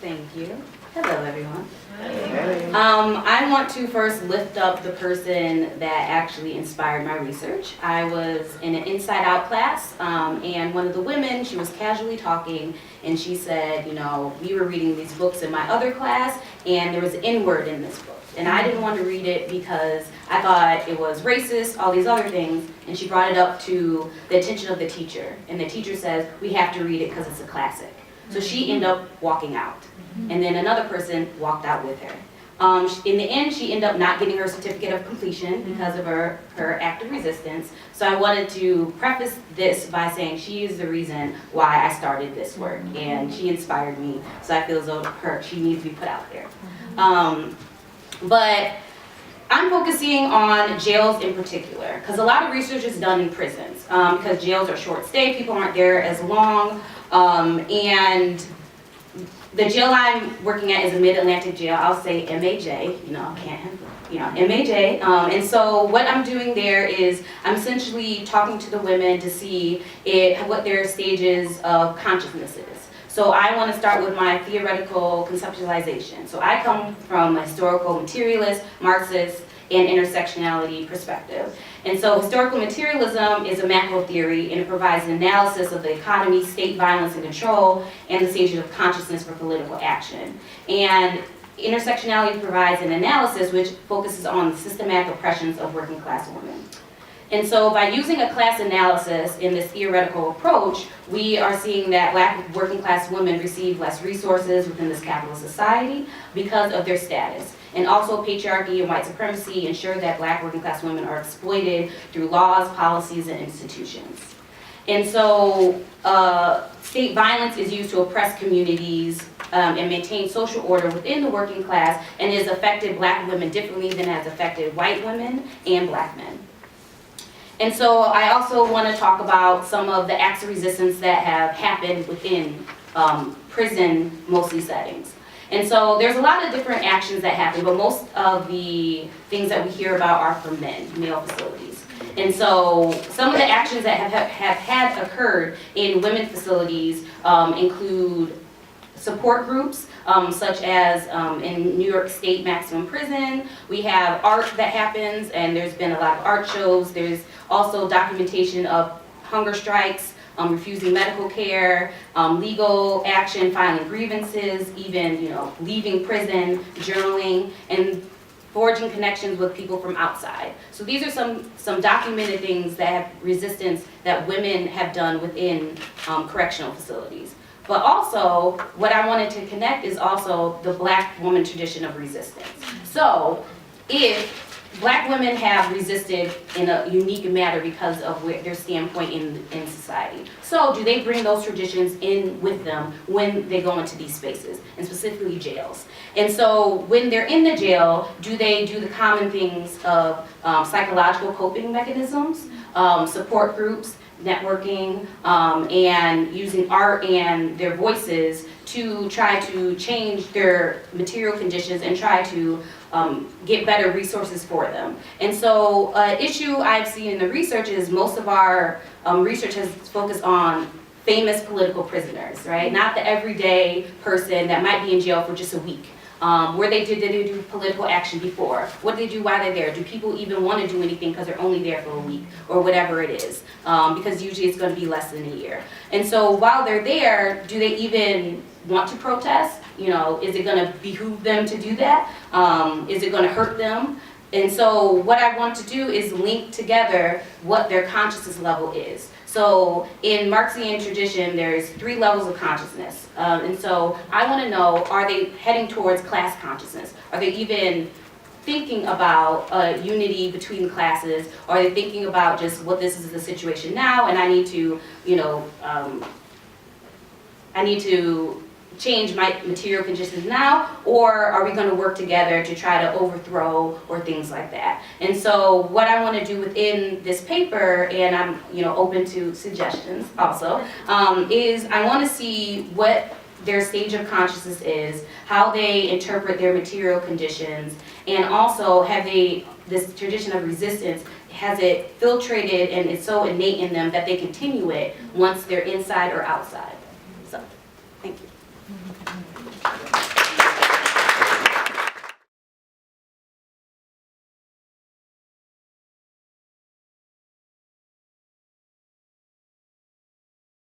Thank you. Hello, everyone. I want to first lift up the person that actually inspired my research. I was in an Inside Out class, and one of the women, she was casually talking, and she said, you know, we were reading these books in my other class, and there was an N-word in this book. And I didn't want to read it because I thought it was racist, all these other things, and she brought it up to the attention of the teacher. And the teacher says, we have to read it because it's a classic. So she ended up walking out. And then another person walked out with her. In the end, she ended up not getting her certificate of completion because of her act of resistance. So I wanted to preface this by saying she is the reason why I started this work, and she inspired me. So I feel as though she needs to be put out there. But I'm focusing on jails in particular, because a lot of research is done in prisons, because jails are short stay, people aren't there as long, and the jail I'm working at is a Mid-Atlantic jail. I'll say MAJ, you know, MAJ. And so what I'm doing there is I'm essentially talking to the women to see what their stages of consciousness is. So I want to start with my theoretical conceptualization. So I come from a historical materialist, Marxist, and intersectionality perspective. And so historical materialism is a macro theory, and it provides an analysis of the economy, state violence and control, and the stages of consciousness for political action. And intersectionality provides an analysis which focuses on the systematic oppressions of working class women. And so by using a class analysis in this theoretical approach, we are seeing that Black working class women receive less resources within this capitalist society because of their status. And also patriarchy and white supremacy ensure that Black working class women are exploited through laws, policies, and institutions. And so state violence is used to oppress communities and maintain social order within the working class, and has affected Black women differently than it has affected white women and Black men. And so I also want to talk about some of the acts of resistance that have happened within prison, mostly settings. And so there's a lot of different actions that happen, but most of the things that we hear about are from men, male facilities. And so some of the actions that have occurred in women facilities include support groups, such as in New York State Maximum Prison. We have art that happens, and there's been a lot of art shows. There's also documentation of hunger strikes, refusing medical care, legal action, filing grievances, even leaving prison, journaling, and forging connections with people from outside. So these are some documented things that have resistance that women have done within correctional facilities. But also, what I wanted to connect is also the Black woman tradition of resistance. So, if Black women have resisted in a unique manner because of their standpoint in society. So, do they bring those traditions in with them when they go into these spaces, and specifically jails? And so, when they're in the jail, do they do the common things of psychological coping mechanisms, support groups, networking, and using art and their voices to try to change their material conditions and try to get better resources for them. And so an issue I've seen in the research is most of our research has focused on famous political prisoners, right? Not the everyday person that might be in jail for just a week. Did they do political action before? What do they do while they're there? Do people even want to do anything because they're only there for a week or whatever it is? Because usually it's going to be less than a year. And so while they're there, do they even want to protest? Is it going to behoove them to do that? Is it going to hurt them? And so what I want to do is link together what their consciousness level is. So in Marxian tradition, there's 3 levels of consciousness. And so I want to know, are they heading towards class consciousness? Are they even thinking about unity between classes? Or are they thinking about just what this is the situation now, and I need to, change my material conditions now, or are we going to work together to try to overthrow or things like that? And so what I want to do within this paper, and I'm open to suggestions also, is I want to see what their stage of consciousness is, how they interpret their material conditions, and also this tradition of resistance, has it filtrated and it's so innate in them that they continue it once they're inside or outside. So, thank you.